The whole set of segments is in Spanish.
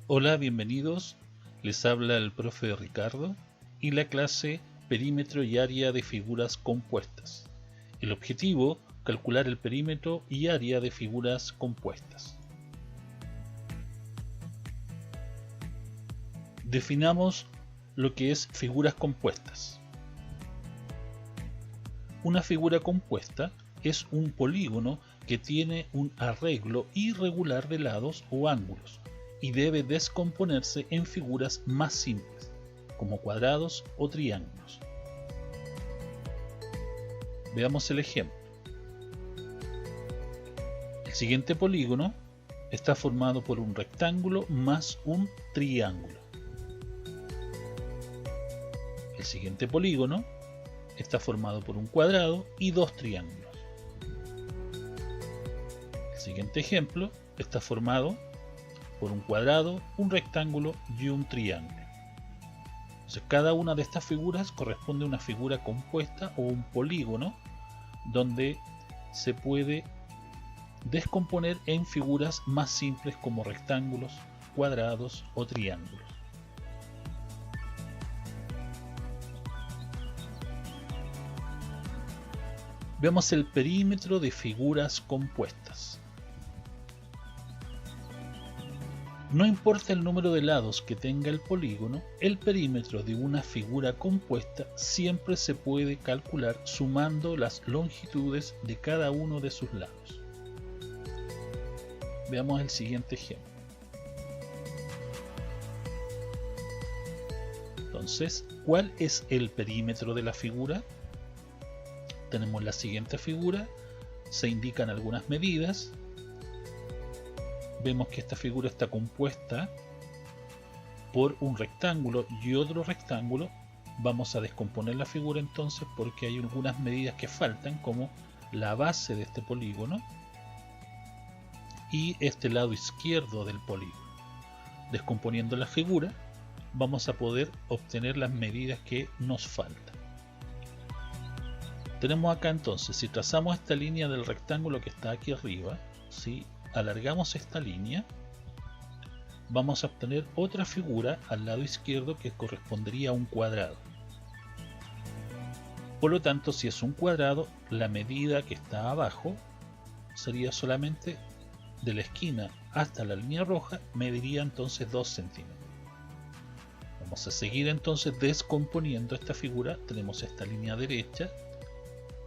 Hola, bienvenidos. Les habla el profe Ricardo y la clase Perímetro y área de figuras compuestas. El objetivo, calcular el perímetro y área de figuras compuestas. Definamos lo que es figuras compuestas. Una figura compuesta es un polígono que tiene un arreglo irregular de lados o ángulos y debe descomponerse en figuras más simples, como cuadrados o triángulos. Veamos el ejemplo. El siguiente polígono está formado por un rectángulo más un triángulo. El siguiente polígono está formado por un cuadrado y dos triángulos. El siguiente ejemplo está formado por un cuadrado, un rectángulo y un triángulo. Entonces, cada una de estas figuras corresponde a una figura compuesta o un polígono donde se puede descomponer en figuras más simples como rectángulos, cuadrados o triángulos. Veamos el perímetro de figuras compuestas. No importa el número de lados que tenga el polígono, el perímetro de una figura compuesta siempre se puede calcular sumando las longitudes de cada uno de sus lados. Veamos el siguiente ejemplo. Entonces, ¿cuál es el perímetro de la figura? Tenemos la siguiente figura, se indican algunas medidas. Vemos que esta figura está compuesta por un rectángulo y otro rectángulo. Vamos a descomponer la figura entonces porque hay algunas medidas que faltan, como la base de este polígono y este lado izquierdo del polígono. Descomponiendo la figura vamos a poder obtener las medidas que nos faltan. Tenemos acá entonces, si trazamos esta línea del rectángulo que está aquí arriba, si alargamos esta línea, vamos a obtener otra figura al lado izquierdo que correspondería a un cuadrado. Por lo tanto, si es un cuadrado, la medida que está abajo sería solamente de la esquina hasta la línea roja, mediría entonces 2 centímetros. Vamos a seguir entonces descomponiendo esta figura. Tenemos esta línea derecha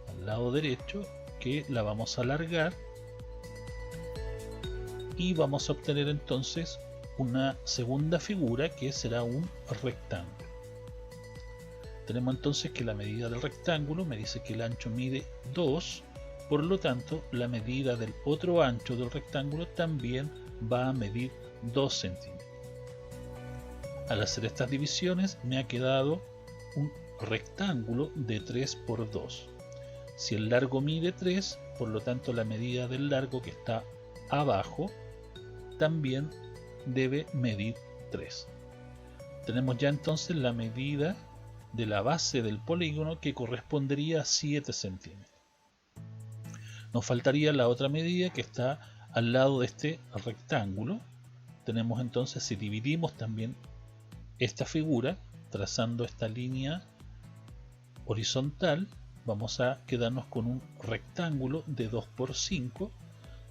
al lado derecho que la vamos a alargar y vamos a obtener entonces una segunda figura que será un rectángulo. Tenemos entonces que la medida del rectángulo me dice que el ancho mide 2, por lo tanto la medida del otro ancho del rectángulo también va a medir 2 centímetros. Al hacer estas divisiones me ha quedado un rectángulo de 3 por 2. Si el largo mide 3, por lo tanto la medida del largo que está abajo también debe medir 3. Tenemos ya entonces la medida de la base del polígono que correspondería a 7 centímetros. Nos faltaría la otra medida que está al lado de este rectángulo. Tenemos entonces, si dividimos también esta figura trazando esta línea horizontal, vamos a quedarnos con un rectángulo de 2 por 5,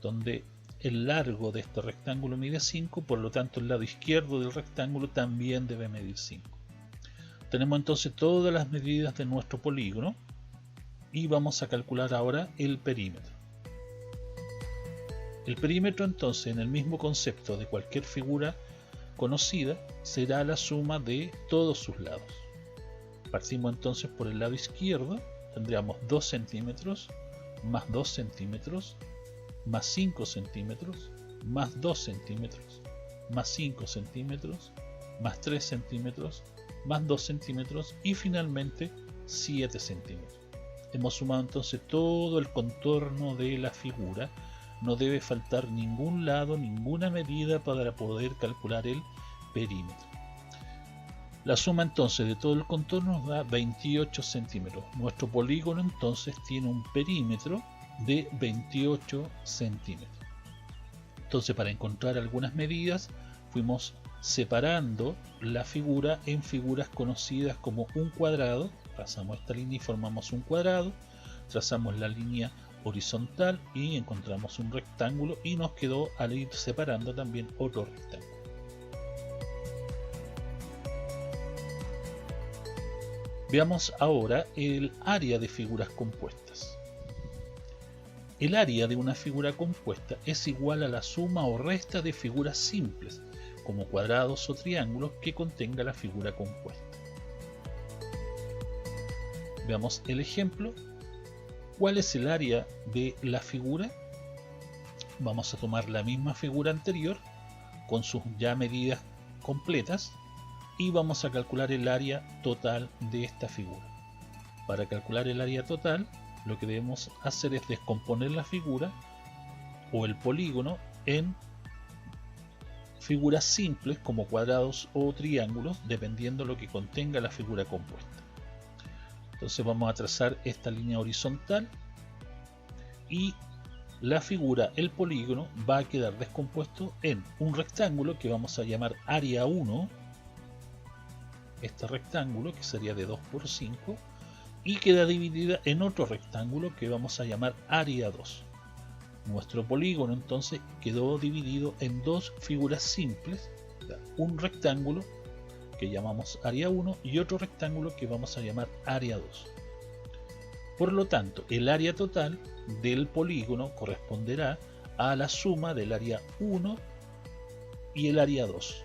donde el largo de este rectángulo mide 5, por lo tanto el lado izquierdo del rectángulo también debe medir 5. Tenemos entonces todas las medidas de nuestro polígono y vamos a calcular ahora el perímetro. El perímetro entonces, en el mismo concepto de cualquier figura conocida, será la suma de todos sus lados. Partimos entonces por el lado izquierdo. Tendríamos 2 centímetros más 2 centímetros más 5 centímetros más 2 centímetros más 5 centímetros más 3 centímetros más 2 centímetros y finalmente 7 centímetros. Hemos sumado entonces todo el contorno de la figura. No debe faltar ningún lado, ninguna medida para poder calcular el perímetro. La suma entonces de todo el contorno nos da 28 centímetros. Nuestro polígono entonces tiene un perímetro de 28 centímetros. Entonces, para encontrar algunas medidas fuimos separando la figura en figuras conocidas como un cuadrado. Trazamos esta línea y formamos un cuadrado, trazamos la línea horizontal y encontramos un rectángulo, y nos quedó al ir separando también otro rectángulo. Veamos ahora el área de figuras compuestas. El área de una figura compuesta es igual a la suma o resta de figuras simples, como cuadrados o triángulos, que contenga la figura compuesta. Veamos el ejemplo. ¿Cuál es el área de la figura? Vamos a tomar la misma figura anterior con sus ya medidas completas y vamos a calcular el área total de esta figura. Para calcular el área total, lo que debemos hacer es descomponer la figura o el polígono en figuras simples como cuadrados o triángulos, dependiendo de lo que contenga la figura compuesta. Entonces vamos a trazar esta línea horizontal y la figura, el polígono, va a quedar descompuesto en un rectángulo que vamos a llamar área 1, este rectángulo que sería de 2 por 5, y queda dividida en otro rectángulo que vamos a llamar área 2. Nuestro polígono entonces quedó dividido en dos figuras simples, un rectángulo que llamamos área 1 y otro rectángulo que vamos a llamar área 2. Por lo tanto, el área total del polígono corresponderá a la suma del área 1 y el área 2.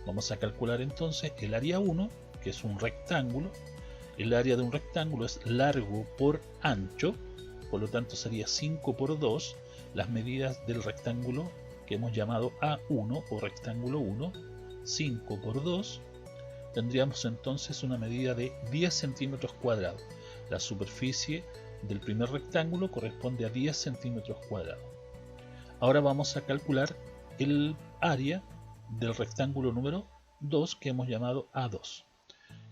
Vamos a calcular entonces el área 1, que es un rectángulo. El área de un rectángulo es largo por ancho, por lo tanto sería 5 por 2 las medidas del rectángulo que hemos llamado A1 o rectángulo 1, 5 por 2, tendríamos entonces una medida de 10 centímetros cuadrados. La superficie del primer rectángulo corresponde a 10 centímetros cuadrados. Ahora vamos a calcular el área del rectángulo número 2 que hemos llamado A2.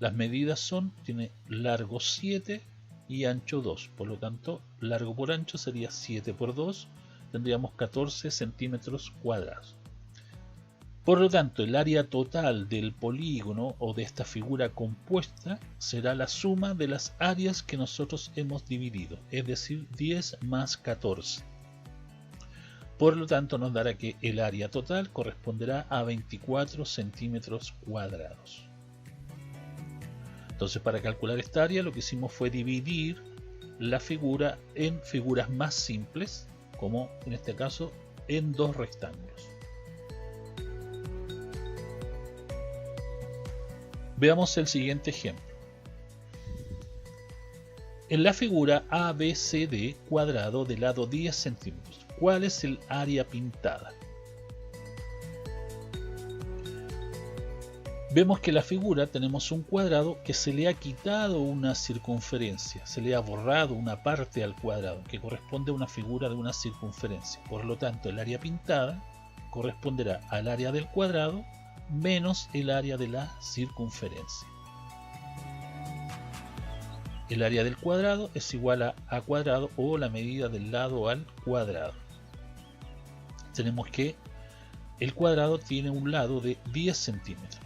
Las medidas son, tiene largo 7 y ancho 2, por lo tanto largo por ancho sería 7 por 2, tendríamos 14 centímetros cuadrados. Por lo tanto, el área total del polígono o de esta figura compuesta será la suma de las áreas que nosotros hemos dividido, es decir, 10 más 14. Por lo tanto, nos dará que el área total corresponderá a 24 centímetros cuadrados. Entonces, para calcular esta área, lo que hicimos fue dividir la figura en figuras más simples, como en este caso en dos rectángulos. Veamos el siguiente ejemplo. En la figura ABCD cuadrado de lado 10 centímetros, ¿cuál es el área pintada? Vemos que en la figura tenemos un cuadrado que se le ha quitado una circunferencia, se le ha borrado una parte al cuadrado que corresponde a una figura de una circunferencia. Por lo tanto, el área pintada corresponderá al área del cuadrado menos el área de la circunferencia. El área del cuadrado es igual a A cuadrado o la medida del lado al cuadrado. Tenemos que el cuadrado tiene un lado de 10 centímetros.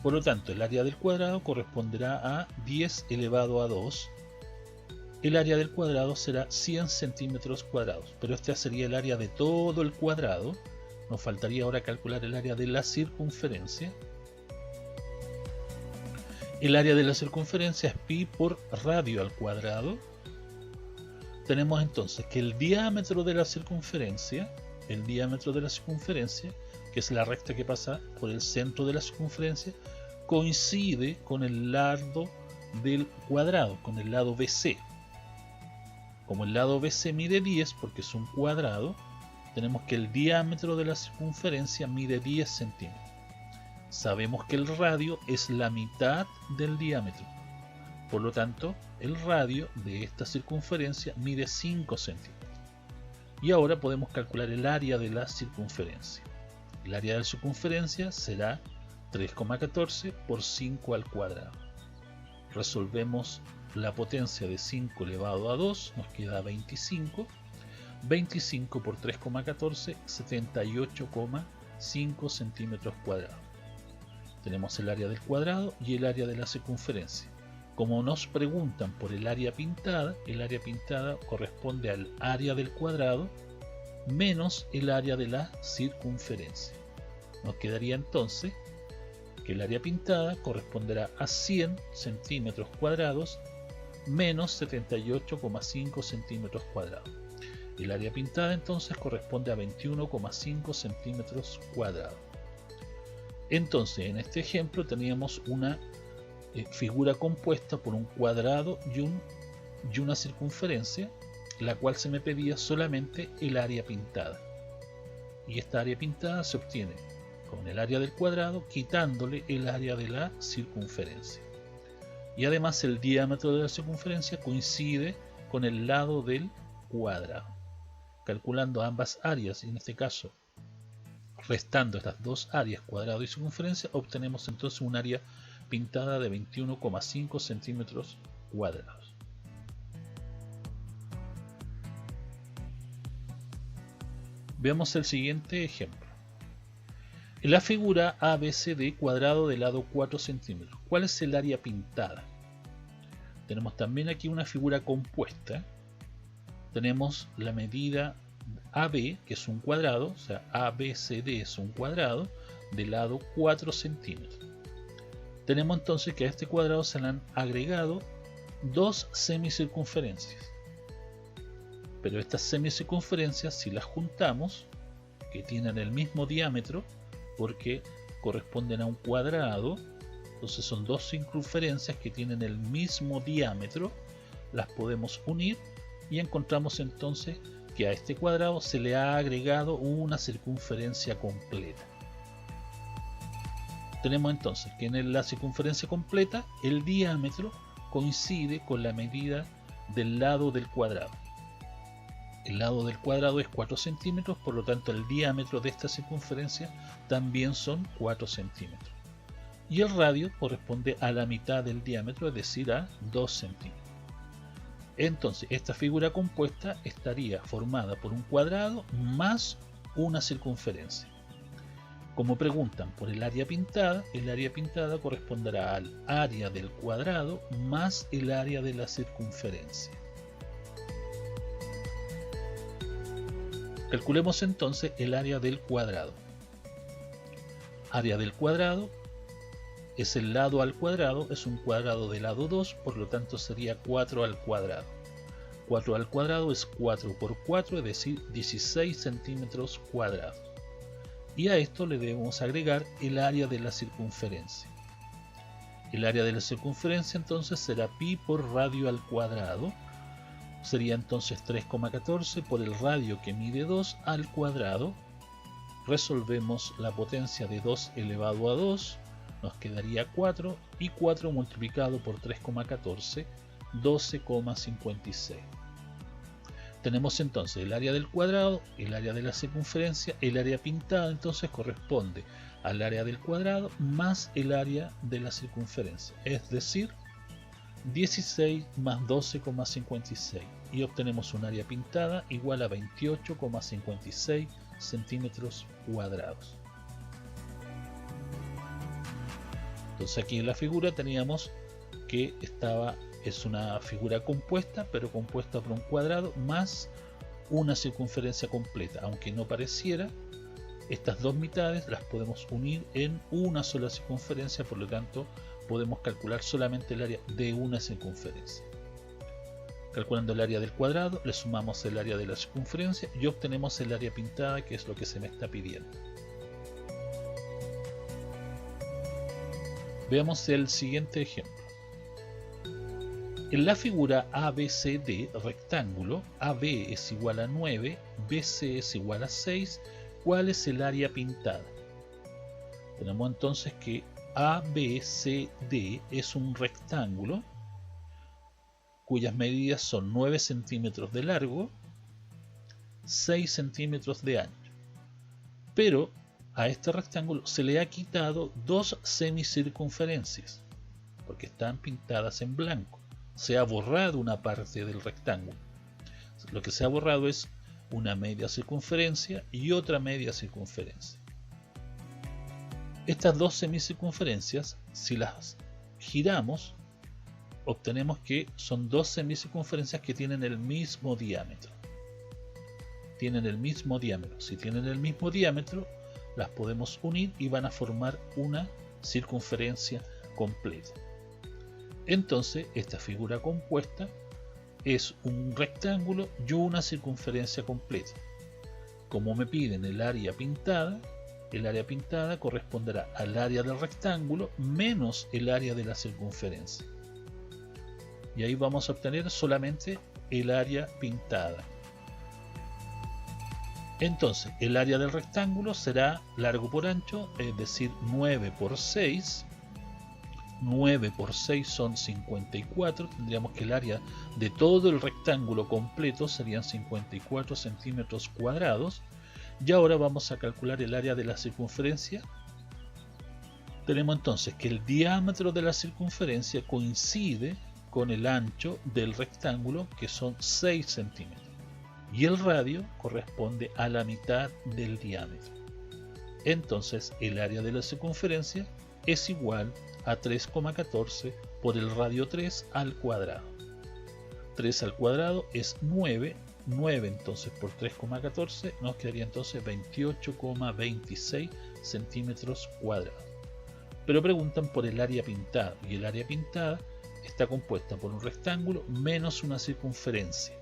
Por lo tanto, el área del cuadrado corresponderá a 10 elevado a 2. El área del cuadrado será 100 centímetros cuadrados, pero este sería el área de todo el cuadrado. Nos faltaría ahora calcular el área de la circunferencia. El área de la circunferencia es pi por radio al cuadrado. Tenemos entonces que el diámetro de la circunferencia, que es la recta que pasa por el centro de la circunferencia, coincide con el lado del cuadrado, con el lado BC. Como el lado BC mide 10 porque es un cuadrado, tenemos que el diámetro de la circunferencia mide 10 centímetros. Sabemos que el radio es la mitad del diámetro. Por lo tanto, el radio de esta circunferencia mide 5 centímetros. Y ahora podemos calcular el área de la circunferencia. El área de la circunferencia será 3,14 por 5 al cuadrado. Resolvemos la potencia de 5 elevado a 2, nos queda 25. 25 por 3,14, 78,14. 5 centímetros cuadrados. Tenemos el área del cuadrado y el área de la circunferencia. Como nos preguntan por el área pintada corresponde al área del cuadrado menos el área de la circunferencia. Nos quedaría entonces que el área pintada corresponderá a 100 centímetros cuadrados menos 78,5 centímetros cuadrados. El área pintada entonces corresponde a 21,5 centímetros cuadrados. Entonces, en este ejemplo teníamos una figura compuesta por un cuadrado y una circunferencia, la cual se me pedía solamente el área pintada. Y esta área pintada se obtiene con el área del cuadrado quitándole el área de la circunferencia. Y además el diámetro de la circunferencia coincide con el lado del cuadrado. Calculando ambas áreas, y en este caso restando estas dos áreas, cuadrado y circunferencia, obtenemos entonces un área pintada de 21,5 centímetros cuadrados. Veamos el siguiente ejemplo. En la figura ABCD cuadrado de lado 4 centímetros, ¿cuál es el área pintada? Tenemos también aquí una figura compuesta. Tenemos la medida AB, que es un cuadrado, o sea, ABCD es un cuadrado de lado 4 centímetros. Tenemos entonces que a este cuadrado se le han agregado dos semicircunferencias. Pero estas semicircunferencias, si las juntamos, que tienen el mismo diámetro, porque corresponden a un cuadrado, entonces son dos circunferencias que tienen el mismo diámetro, las podemos unir y encontramos entonces que a este cuadrado se le ha agregado una circunferencia completa. Tenemos entonces que en la circunferencia completa el diámetro coincide con la medida del lado del cuadrado. El lado del cuadrado es 4 centímetros, por lo tanto el diámetro de esta circunferencia también son 4 centímetros. Y el radio corresponde a la mitad del diámetro, es decir, a 2 centímetros. Entonces esta figura compuesta estaría formada por un cuadrado más una circunferencia. Como preguntan por el área pintada corresponderá al área del cuadrado más el área de la circunferencia. Calculemos entonces el área del cuadrado. Área del cuadrado es el lado al cuadrado, es un cuadrado de lado 2, por lo tanto sería 4 al cuadrado. 4 al cuadrado es 4 por 4, es decir, 16 centímetros cuadrados. Y a esto le debemos agregar el área de la circunferencia. El área de la circunferencia entonces será pi por radio al cuadrado. Sería entonces 3,14 por el radio que mide 2 al cuadrado. Resolvemos la potencia de 2 elevado a 2. Nos quedaría 4 y 4 multiplicado por 3,14, 12,56. Tenemos entonces el área del cuadrado, el área de la circunferencia, el área pintada entonces corresponde al área del cuadrado más el área de la circunferencia, es decir, 16 más 12,56 y obtenemos un área pintada igual a 28,56 centímetros cuadrados. Entonces aquí en la figura teníamos que es una figura compuesta, pero compuesta por un cuadrado más una circunferencia completa. Aunque no pareciera, estas dos mitades las podemos unir en una sola circunferencia, por lo tanto podemos calcular solamente el área de una circunferencia. Calculando el área del cuadrado, le sumamos el área de la circunferencia y obtenemos el área pintada, que es lo que se me está pidiendo. Veamos el siguiente ejemplo. En la figura ABCD rectángulo, AB es igual a 9, BC es igual a 6, ¿cuál es el área pintada? Tenemos entonces que ABCD es un rectángulo cuyas medidas son 9 centímetros de largo, 6 centímetros de ancho. Pero a este rectángulo se le ha quitado dos semicircunferencias, porque están pintadas en blanco. Se ha borrado una parte del rectángulo. Lo que se ha borrado es una media circunferencia y otra media circunferencia. Estas dos semicircunferencias, si las giramos, obtenemos que son dos semicircunferencias que tienen el mismo diámetro. Tienen el mismo diámetro. Si tienen el mismo diámetro, las podemos unir y van a formar una circunferencia completa. Entonces, esta figura compuesta es un rectángulo y una circunferencia completa. Como me piden el área pintada corresponderá al área del rectángulo menos el área de la circunferencia. Y ahí vamos a obtener solamente el área pintada. Entonces, el área del rectángulo será largo por ancho, es decir, 9 por 6. 9 por 6 son 54. Tendríamos que el área de todo el rectángulo completo serían 54 centímetros cuadrados. Y ahora vamos a calcular el área de la circunferencia. Tenemos entonces que el diámetro de la circunferencia coincide con el ancho del rectángulo, que son 6 centímetros. Y el radio corresponde a la mitad del diámetro. Entonces el área de la circunferencia es igual a 3,14 por el radio 3 al cuadrado. 3 al cuadrado es 9. 9 entonces por 3,14 nos quedaría entonces 28,26 centímetros cuadrados. Pero preguntan por el área pintada, y el área pintada está compuesta por un rectángulo menos una circunferencia.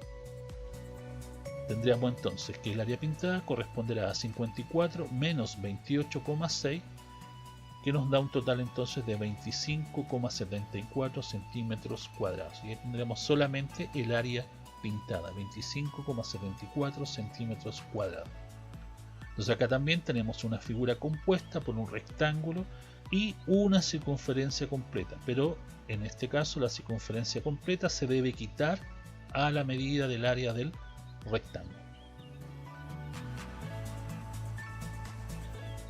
Tendríamos entonces que el área pintada corresponderá a 54 menos 28,6, que nos da un total entonces de 25,74 centímetros cuadrados. Y ahí tendremos solamente el área pintada, 25,74 centímetros cuadrados. Entonces acá también tenemos una figura compuesta por un rectángulo y una circunferencia completa, pero en este caso la circunferencia completa se debe quitar a la medida del área del rectángulo.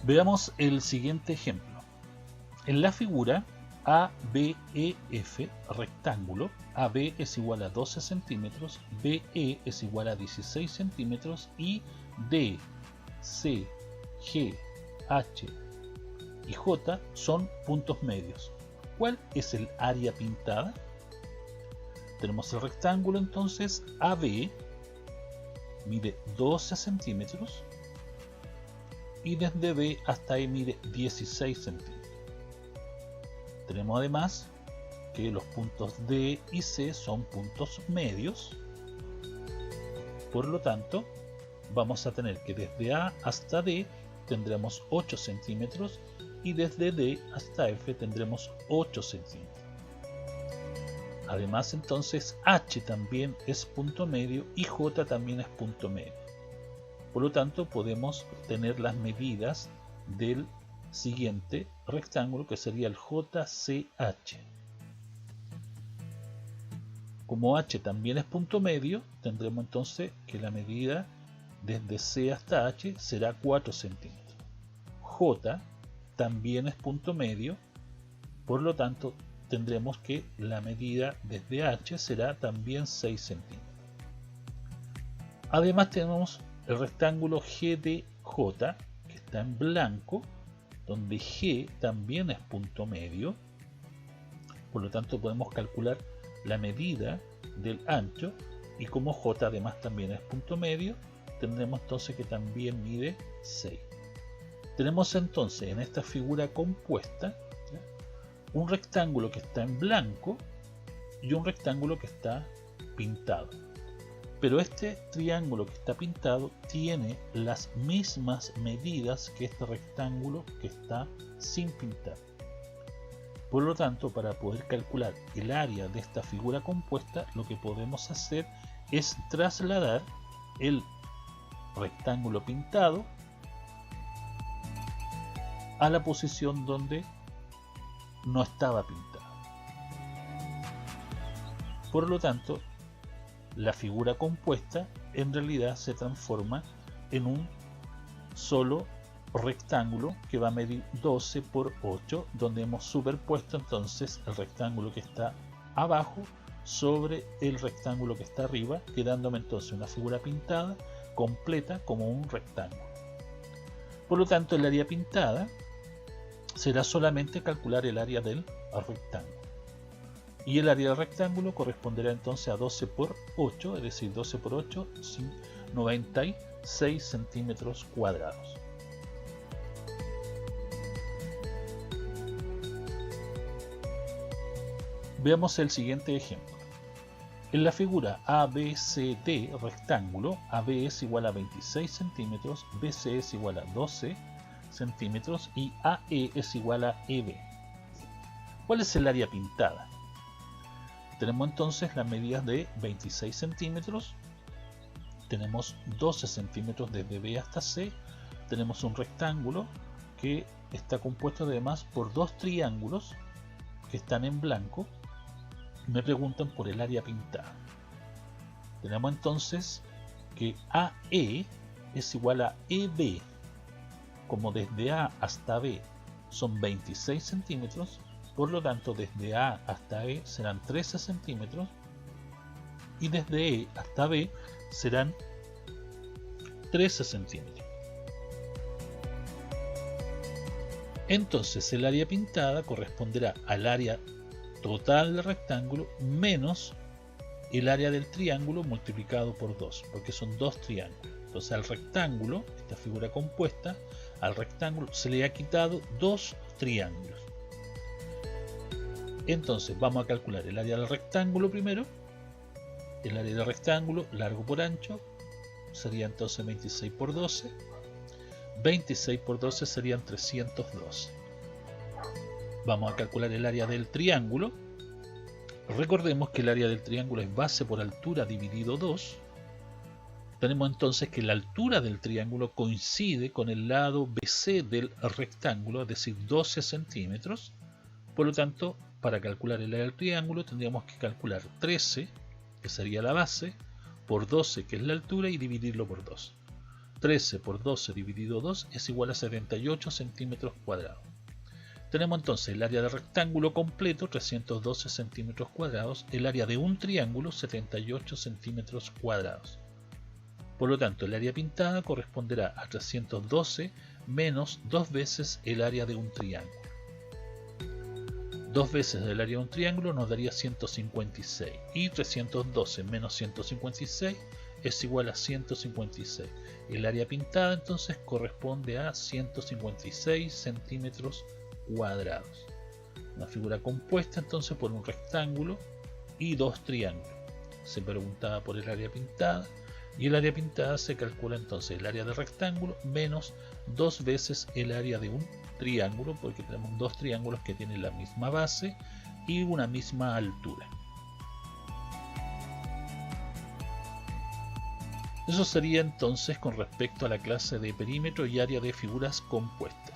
Veamos el siguiente ejemplo. En la figura ABEF rectángulo, AB es igual a 12 centímetros, BE es igual a 16 centímetros y D, C, G, H y J son puntos medios. ¿Cuál es el área pintada? Tenemos el rectángulo entonces AB, mide 12 centímetros y desde B hasta E mide 16 centímetros. Tenemos además que los puntos D y C son puntos medios, por lo tanto vamos a tener que desde A hasta D tendremos 8 centímetros y desde D hasta F tendremos 8 centímetros. Además entonces H también es punto medio y J también es punto medio. Por lo tanto podemos obtener las medidas del siguiente rectángulo, que sería el JCH. Como H también es punto medio, tendremos entonces que la medida desde C hasta H será 4 centímetros. J también es punto medio, por lo tanto tendremos que la medida desde H será también 6 centímetros. Además tenemos el rectángulo GDJ, que está en blanco, donde G también es punto medio, por lo tanto podemos calcular la medida del ancho, y como J además también es punto medio, tendremos entonces que también mide 6. Tenemos entonces en esta figura compuesta un rectángulo que está en blanco y un rectángulo que está pintado. Pero este triángulo que está pintado tiene las mismas medidas que este rectángulo que está sin pintar. Por lo tanto, para poder calcular el área de esta figura compuesta, lo que podemos hacer es trasladar el rectángulo pintado a la posición donde no estaba pintado. Por lo tanto, la figura compuesta en realidad se transforma en un solo rectángulo que va a medir 12 por 8, donde hemos superpuesto entonces el rectángulo que está abajo sobre el rectángulo que está arriba, quedándome entonces una figura pintada completa como un rectángulo. Por lo tanto, el área pintada será solamente calcular el área del rectángulo. Y el área del rectángulo corresponderá entonces a 12 por 8, es decir, 12 por 8, 96 centímetros cuadrados. Veamos el siguiente ejemplo. En la figura ABCD rectángulo, AB es igual a 26 centímetros, BC es igual a 12 centímetros y AE es igual a EB. ¿Cuál es el área pintada? Tenemos entonces las medidas de 26 centímetros, tenemos 12 centímetros desde B hasta C, tenemos un rectángulo que está compuesto además por dos triángulos que están en blanco. Me preguntan por el área pintada. Tenemos entonces que AE es igual a EB, como desde A hasta B son 26 centímetros, por lo tanto desde A hasta E serán 13 centímetros y desde E hasta B serán 13 centímetros. Entonces el área pintada corresponderá al área total del rectángulo menos el área del triángulo multiplicado por 2, porque son dos triángulos. Entonces al rectángulo, esta figura compuesta, al rectángulo se le ha quitado dos triángulos. Entonces vamos a calcular el área del rectángulo primero. El área del rectángulo, largo por ancho, sería entonces 26 por 12. 26 por 12 serían 312. Vamos a calcular el área del triángulo. Recordemos que el área del triángulo es base por altura dividido 2. Tenemos entonces que la altura del triángulo coincide con el lado BC del rectángulo, es decir, 12 centímetros. Por lo tanto, para calcular el área del triángulo tendríamos que calcular 13, que sería la base, por 12, que es la altura, y dividirlo por 2. 13 por 12 dividido 2 es igual a 78 centímetros cuadrados. Tenemos entonces el área del rectángulo completo, 312 centímetros cuadrados, el área de un triángulo, 78 centímetros cuadrados. Por lo tanto, el área pintada corresponderá a 312 menos 2 veces el área de un triángulo. 2 veces el área de un triángulo nos daría 156, y 312 menos 156 es igual a 156. El área pintada entonces corresponde a 156 centímetros cuadrados. Una figura compuesta entonces por un rectángulo y dos triángulos. Se preguntaba por el área pintada, y el área pintada se calcula entonces el área del rectángulo menos 2 veces el área de un triángulo, porque tenemos dos triángulos que tienen la misma base y una misma altura. Eso sería entonces con respecto a la clase de perímetro y área de figuras compuestas.